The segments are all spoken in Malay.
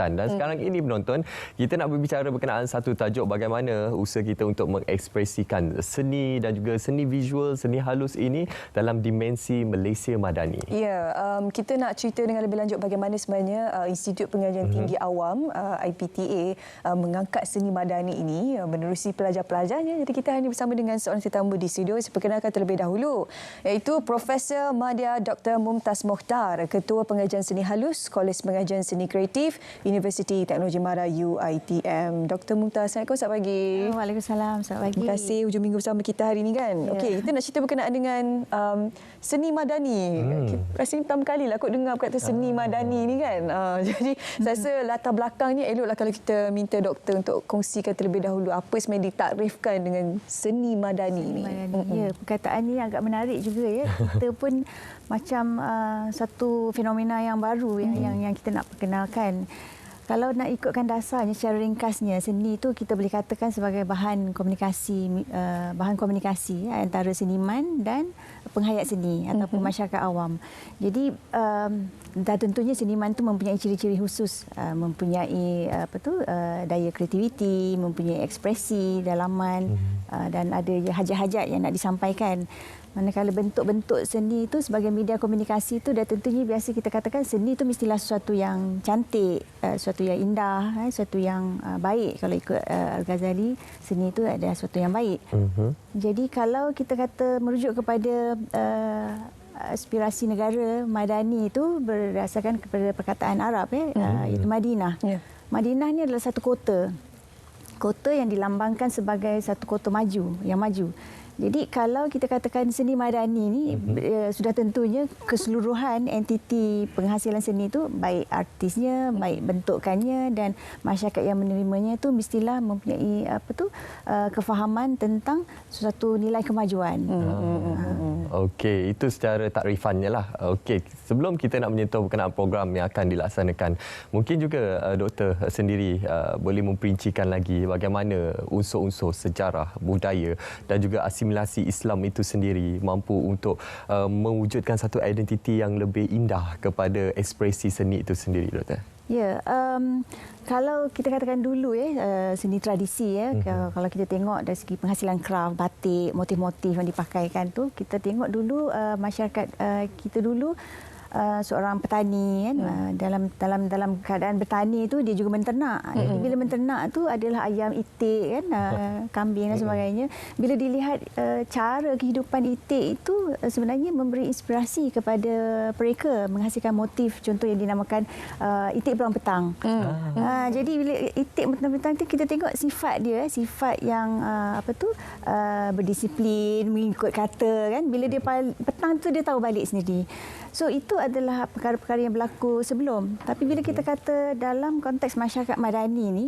Dan sekarang ini penonton, kita nak berbicara berkenaan satu tajuk bagaimana usaha kita untuk mengekspresikan seni dan juga seni visual, seni halus ini dalam dimensi Malaysia Madani. Ya, kita nak cerita dengan lebih lanjut bagaimana sebenarnya Institut Pengajian Tinggi Awam IPTA mengangkat seni madani ini menerusi pelajar-pelajarnya. Jadi kita hanya bersama dengan seorang tetamu di studio. Saya perkenalkan terlebih dahulu, iaitu Profesor Madya Dr. Mumtaz Mokhtar, Ketua Pengajian Seni Halus, Kolej Pengajian Seni Kreatif, Universiti Teknologi Mara UiTM. Dr. Mumtaz, Assalamualaikum, selamat pagi. Waalaikumsalam, selamat pagi. Terima kasih hujung minggu bersama kita hari ini kan. Ya. Okey, kita nak cerita berkenaan dengan seni madani. Rasanya pertama kali lah aku dengar perkataan seni madani ni kan. Jadi saya rasa latar belakangnya eloklah kalau kita minta doktor untuk kongsikan terlebih dahulu apa sebenarnya ditakrifkan dengan seni madani ni. Ya, perkataan ni agak menarik juga ya. Kita pun macam satu fenomena yang baru yang kita nak perkenalkan. Kalau nak ikutkan dasarnya secara ringkasnya, seni itu kita boleh katakan sebagai bahan komunikasi antara seniman dan penghayat seni ataupun masyarakat awam. Jadi dan tentunya seniman itu mempunyai ciri-ciri khusus, mempunyai daya kreativiti, mempunyai ekspresi dalaman dan ada hajat-hajat yang nak disampaikan. Manakala bentuk-bentuk seni itu sebagai media komunikasi itu dah tentunya biasa kita katakan seni itu mestilah sesuatu yang cantik, sesuatu yang indah, sesuatu yang baik. Kalau ikut Al-Ghazali, seni itu adalah sesuatu yang baik. Jadi kalau kita kata merujuk kepada aspirasi negara Madani itu berdasarkan kepada perkataan Arab iaitu Madinah. Madinah ni adalah satu kota. Kota yang dilambangkan sebagai satu kota yang maju. Jadi kalau kita katakan seni madani ni sudah tentunya keseluruhan entiti penghasilan seni itu baik artisnya, baik bentukannya dan masyarakat yang menerimanya itu mestilah mempunyai kefahaman tentang suatu nilai kemajuan. Okey, itu secara takrifannya lah. Okey, sebelum kita nak menyentuh berkenaan program yang akan dilaksanakan, mungkin juga doktor sendiri boleh memperincikan lagi bagaimana unsur-unsur sejarah, budaya dan juga asimilasi Islam itu sendiri mampu untuk mewujudkan satu identiti yang lebih indah kepada ekspresi seni itu sendiri, doktor. Ya, kalau kita katakan dulu seni tradisi kalau kita tengok dari segi penghasilan kraft, batik, motif-motif yang dipakaikan tu, kita tengok dulu masyarakat kita dulu seorang petani dalam keadaan bertani itu dia juga menternak. Bila menternak tu adalah ayam itik kambing dan sebagainya. Bila dilihat cara kehidupan itik itu sebenarnya memberi inspirasi kepada mereka menghasilkan motif contoh yang dinamakan itik beruang petang. Jadi bila itik beruang petang tu kita tengok sifat dia, sifat yang berdisiplin, mengikut kata kan. Bila dia petang tu dia tahu balik sendiri. So itu adalah perkara-perkara yang berlaku sebelum. Tapi bila kita kata dalam konteks masyarakat madani ni,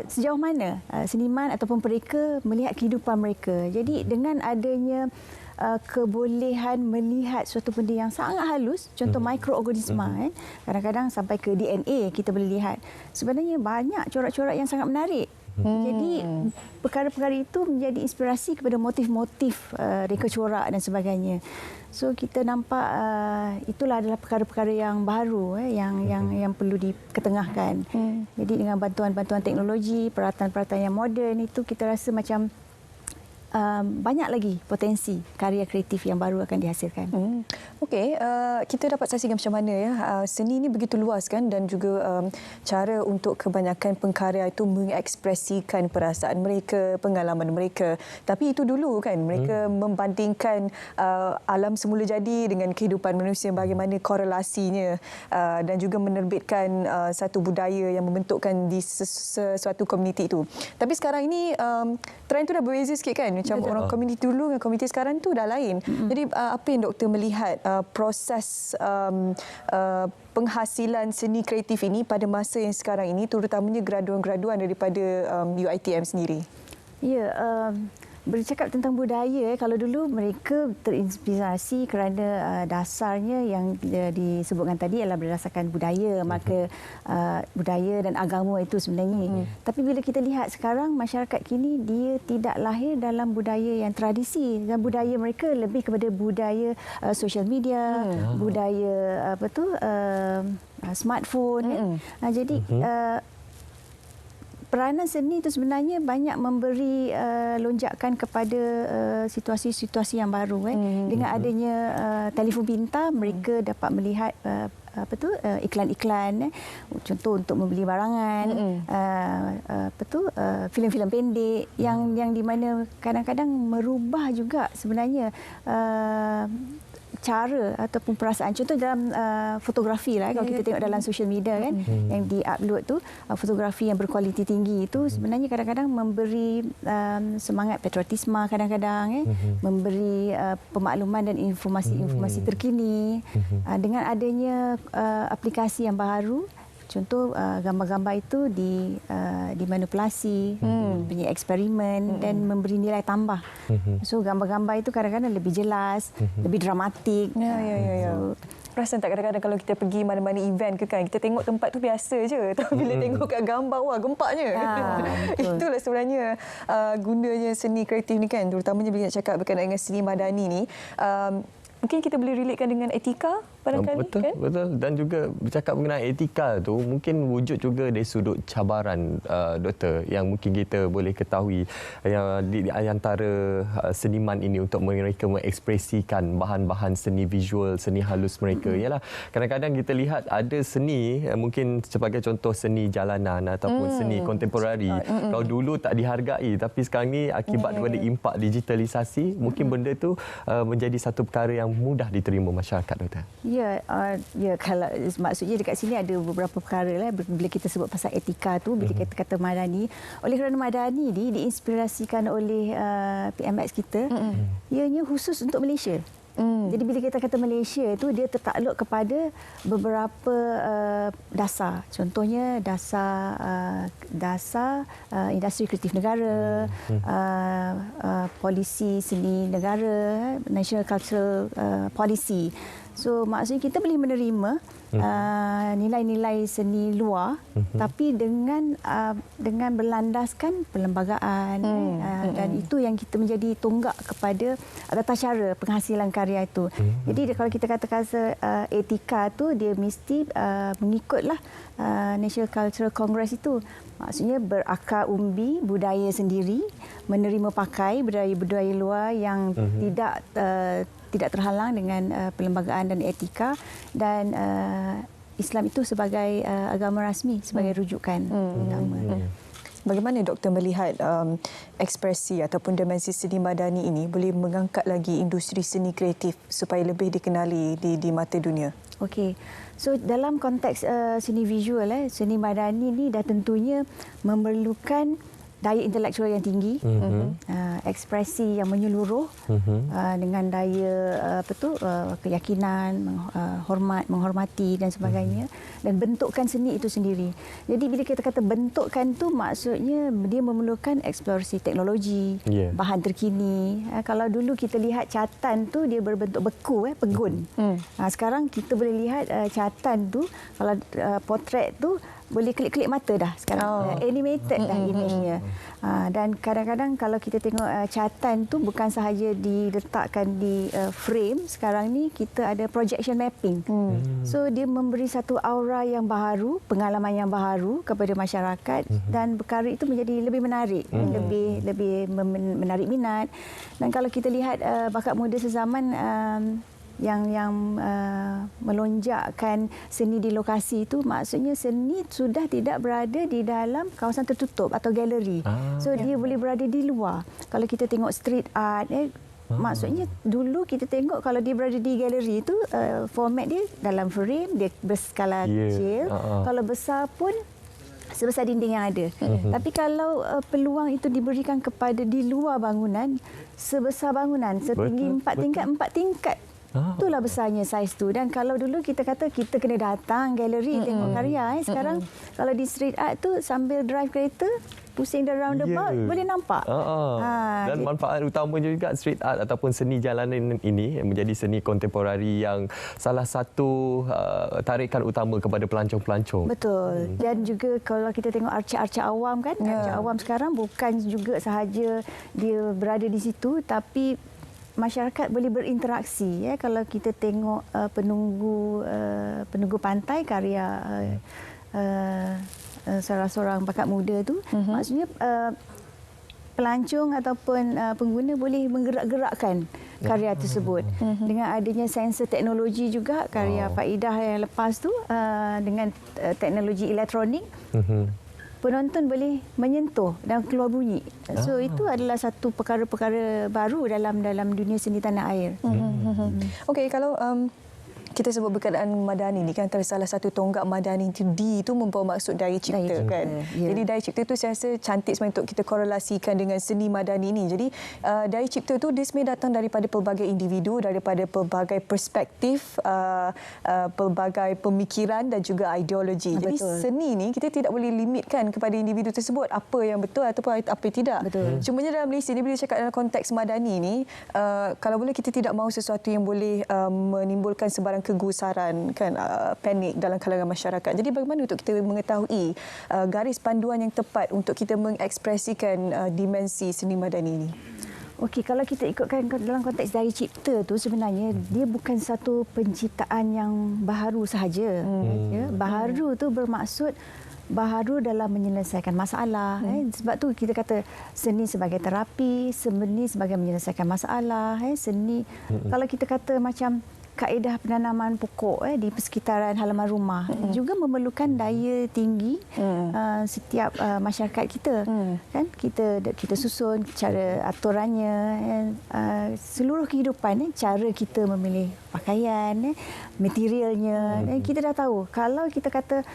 sejauh mana seniman ataupun mereka melihat kehidupan mereka. Jadi dengan adanya kebolehan melihat suatu benda yang sangat halus, contoh mikroorganisma, kadang-kadang sampai ke DNA kita boleh lihat. Sebenarnya banyak corak-corak yang sangat menarik. Jadi perkara-perkara itu menjadi inspirasi kepada motif-motif reka corak dan sebagainya. So kita nampak itulah adalah perkara-perkara yang baru yang perlu diketengahkan. Jadi dengan bantuan-bantuan teknologi, peralatan-peralatan yang moden itu kita rasa macam banyak lagi potensi karya kreatif yang baru akan dihasilkan. Okey, kita dapat saksikan macam mana seni ini begitu luas kan dan juga cara untuk kebanyakan pengkarya itu mengekspresikan perasaan mereka, pengalaman mereka. Tapi itu dulu kan mereka membandingkan alam semula jadi dengan kehidupan manusia, bagaimana korelasinya dan juga menerbitkan satu budaya yang membentukkan di sesuatu komuniti itu. Tapi sekarang ini trend itu dah berbeza sikit kan. Macam orang komuniti dulu dengan komuniti sekarang tu dah lain. Jadi apa yang doktor melihat proses penghasilan seni kreatif ini pada masa yang sekarang ini, terutamanya graduan-graduan daripada UiTM sendiri? Ya, bercakap tentang budaya, kalau dulu mereka terinspirasi kerana dasarnya yang disebutkan tadi adalah berdasarkan budaya, maka budaya dan agama itu sebenarnya. Tapi bila kita lihat sekarang masyarakat kini dia tidak lahir dalam budaya yang tradisi, dan budaya mereka lebih kepada budaya social media, budaya smartphone. Jadi peranan seni itu sebenarnya banyak memberi lonjakan kepada situasi-situasi yang baru. Dengan adanya telefon pintar, mereka dapat melihat iklan-iklan, contoh untuk membeli barangan, filem-filem pendek yang di mana kadang-kadang merubah juga sebenarnya cara ataupun perasaan. Contoh dalam fotografi lah, kalau kita tengok dalam social media kan, yang di-upload tu, fotografi yang berkualiti tinggi itu sebenarnya kadang-kadang memberi semangat patriotisme, kadang-kadang memberi pemakluman dan informasi memperkini. Dengan adanya aplikasi yang baru, contoh gambar-gambar itu dimanipulasi, punya eksperimen dan memberi nilai tambah. So gambar-gambar itu kadang-kadang lebih jelas, lebih dramatik. So, perasan tak kadang-kadang kalau kita pergi mana-mana event ke kan, kita tengok tempat tu biasa je, tapi bila tengok kat gambar, wah gempaknya. Itulah sebenarnya gunanya seni kreatif ni kan, terutamanya bila nak cakap berkenaan dengan seni madani ni. Mungkin kita boleh relatekan dengan etika barangkali, betul, kan? Betul. Dan juga bercakap mengenai etika tu mungkin wujud juga dari sudut cabaran, Doktor, yang mungkin kita boleh ketahui yang di antara seniman ini untuk mereka mengekspresikan bahan-bahan seni visual, seni halus mereka. Ialah kadang-kadang kita lihat ada seni, mungkin sebagai contoh seni jalanan ataupun seni kontemporari. Kalau dulu tak dihargai, tapi sekarang ni akibat daripada impak digitalisasi, mungkin benda tu menjadi satu perkara yang mudah diterima masyarakat, Doktor. Ya, kalau maksudnya dekat sini ada beberapa perkara lah bila kita sebut pasal etika tu, bila kita kata madani. Oleh kerana madani ni diinspirasikan oleh PMX kita, ianya khusus untuk Malaysia. Jadi bila kita kata Malaysia itu, dia tertakluk kepada beberapa dasar. Contohnya dasar industri kreatif negara, polisi seni negara, National Cultural Policy. So maksudnya kita boleh menerima nilai-nilai seni luar, tapi dengan berlandaskan perlembagaan, dan itu yang kita menjadi tonggak kepada tata cara penghasilan karya itu. Jadi kalau kita katakan etika tu, dia mesti mengikutlah National Cultural Congress itu. Maksudnya berakar umbi budaya sendiri, menerima pakai budaya-budaya luar yang tidak terhalang dengan perlembagaan dan etika, dan Islam itu sebagai agama rasmi, sebagai rujukan utama. Bagaimana Doktor melihat ekspresi ataupun dimensi seni madani ini boleh mengangkat lagi industri seni kreatif supaya lebih dikenali di mata dunia? Okey. So dalam konteks seni visual, seni madani ni dah tentunya memerlukan daya intelektual yang tinggi, ekspresi yang menyeluruh, dengan daya keyakinan, menghormati dan sebagainya, dan bentukan seni itu sendiri. Jadi bila kita kata bentukan tu, maksudnya dia memerlukan eksplorasi teknologi, bahan terkini. Kalau dulu kita lihat catatan tu dia berbentuk beku, pegun. Sekarang kita boleh lihat catatan tu, kalau potret tu boleh klik-klik mata dah sekarang. Animated dah imejnya. Dan kadang-kadang kalau kita tengok catatan tu bukan sahaja diletakkan di frame, sekarang ni kita ada projection mapping. So dia memberi satu aura yang baru, pengalaman yang baru kepada masyarakat, dan perkara itu menjadi lebih menarik, lebih menarik minat. Dan kalau kita lihat bakat muda sezaman yang melonjakkan seni di lokasi itu, maksudnya seni sudah tidak berada di dalam kawasan tertutup atau galeri. So dia boleh berada di luar. Kalau kita tengok street art, maksudnya dulu kita tengok kalau dia berada di galeri itu, format dia dalam frame, dia berskala kecil. Kalau besar pun sebesar dinding yang ada. Tapi kalau peluang itu diberikan kepada di luar bangunan, sebesar bangunan, setinggi 4 tingkat, Itulah besarnya saiz tu. Dan kalau dulu kita kata kita kena datang galeri tengok karya. Sekarang kalau di street art tu sambil drive kereta, pusing the roundabout, boleh nampak. Dan manfaat utama juga street art ataupun seni jalanan ini menjadi seni kontemporari yang salah satu tarikan utama kepada pelancong-pelancong. Betul. Dan juga kalau kita tengok arca-arca awam kan, arca awam sekarang bukan juga sahaja dia berada di situ, tapi masyarakat boleh berinteraksi. Kalau kita tengok penunggu pantai karya salah seorang bakat muda tu, maksudnya pelancong ataupun pengguna boleh menggerak-gerakkan karya tersebut. Dengan adanya sensor teknologi juga, karya Faidah yang lepas tu dengan teknologi elektronik, penonton boleh menyentuh dan keluar bunyi. So itu adalah satu perkara-perkara baru dalam dunia seni tanah air. Okey, kalau kita sebut berkenaan Madani ni kan, antara salah satu tonggak Madani itu D itu membawa maksud daya cipta kan. Ya. Jadi daya cipta itu saya rasa cantik sebenarnya untuk kita korelasikan dengan seni Madani ini. Jadi daya cipta itu dia sebenarnya datang daripada pelbagai individu, daripada pelbagai perspektif, pelbagai pemikiran dan juga ideologi. Jadi seni ni kita tidak boleh limitkan kepada individu tersebut apa yang betul ataupun apa yang tidak. Cumanya dalam Malaysia ni bila cakap dalam konteks Madani ni, kalau boleh kita tidak mahu sesuatu yang boleh menimbulkan sebarang kegusaran kan, panik dalam kalangan masyarakat. Jadi bagaimana untuk kita mengetahui garis panduan yang tepat untuk kita mengekspresikan dimensi seni Madani ini? Okey, kalau kita ikutkan dalam konteks daya cipta tu sebenarnya dia bukan satu penciptaan yang baharu sahaja. Baharu tu bermaksud baharu dalam menyelesaikan masalah. Sebab tu kita kata seni sebagai terapi, seni sebagai menyelesaikan masalah. Seni, kalau kita kata macam kaedah penanaman pokok di persekitaran halaman rumah juga memerlukan daya tinggi setiap masyarakat kita. Kan kita susun cara aturannya, seluruh kehidupan, cara kita memilih pakaian, materialnya. Kita dah tahu kalau kita kata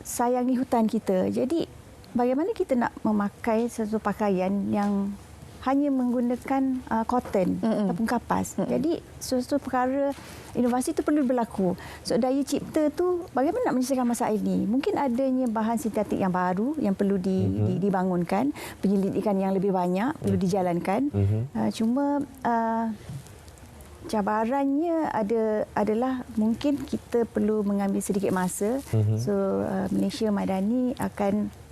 sayangi hutan kita, jadi bagaimana kita nak memakai satu pakaian yang hanya menggunakan cotton ataupun kapas. Jadi suatu perkara inovasi itu perlu berlaku. So daya cipta tu bagaimana nak menyelesaikan masalah ini? Mungkin adanya bahan sintetik yang baru yang perlu dibangunkan, penyelidikan yang lebih banyak perlu dijalankan. Cuma cabarannya adalah mungkin kita perlu mengambil sedikit masa. So Malaysia Madani akan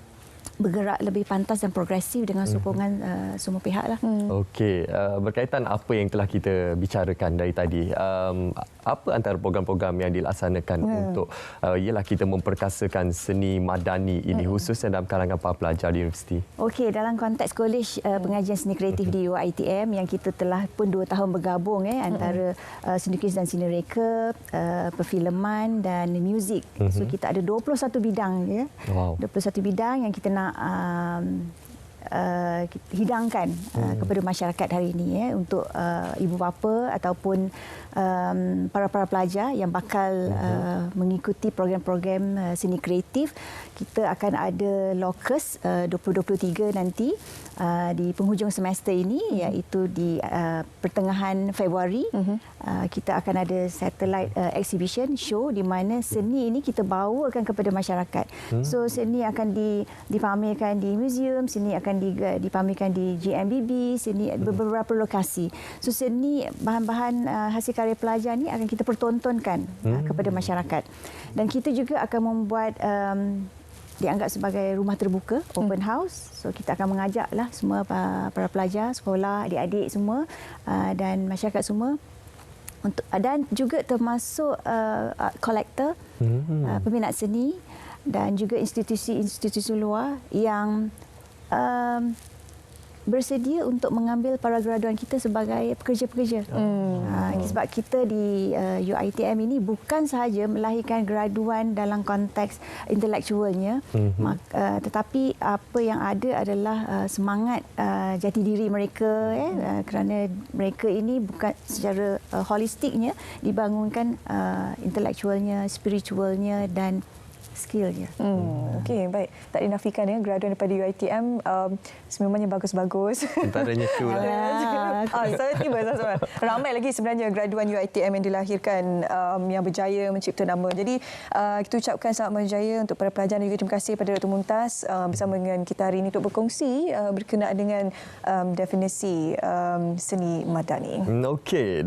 bergerak lebih pantas dan progresif dengan sokongan semua pihak lah. Okey, berkaitan apa yang telah kita bicarakan dari tadi, apa antara program-program yang dilaksanakan untuk ialah kita memperkasakan seni Madani ini khususnya dalam kalangan para pelajar di universiti? Okey, dalam konteks Kolej Pengajian Seni Kreatif di UiTM yang kita telah pun 2 tahun bergabung antara seni lukis dan seni reka, perfilman dan muzik. So kita ada 21 bidang 21 bidang yang kita nak hidangkan kepada masyarakat hari ini untuk ibu bapa ataupun para pelajar yang bakal mengikuti program-program seni kreatif. Kita akan ada LOCUS 2023 nanti di penghujung semester ini, iaitu di pertengahan Februari. Kita akan ada satellite exhibition show di mana seni ini kita bawakan kepada masyarakat. So seni akan dipamerkan di museum, seni akan dipamerkan di GMBB, seni beberapa lokasi. So seni bahan-bahan hasil karya pelajar ni akan kita pertontonkan kepada masyarakat. Dan kita juga akan membuat dianggap sebagai rumah terbuka, open house. So kita akan mengajaklah semua para pelajar, sekolah, adik-adik semua dan masyarakat semua dan juga termasuk kolektor, peminat seni dan juga institusi-institusi luar yang bersedia untuk mengambil para graduan kita sebagai pekerja-pekerja. Sebab kita di UiTM ini bukan sahaja melahirkan graduan dalam konteks intelektualnya, tetapi apa yang ada adalah semangat jati diri mereka, kerana mereka ini bukan secara holistiknya dibangunkan intelektualnya, spiritualnya dan skill je. Okey, baik. Tak dinafikan ya, graduan daripada UiTM semuanya bagus-bagus. Antaranya tu lah. Saya tiba ramai lagi sebenarnya graduan UiTM yang dilahirkan yang berjaya mencipta nama. Jadi kita ucapkan selamat berjaya untuk para pelajar dan juga terima kasih kepada Dr. Mumtaz bersama dengan kita hari ini untuk berkongsi berkenaan dengan definisi seni madani. Okey.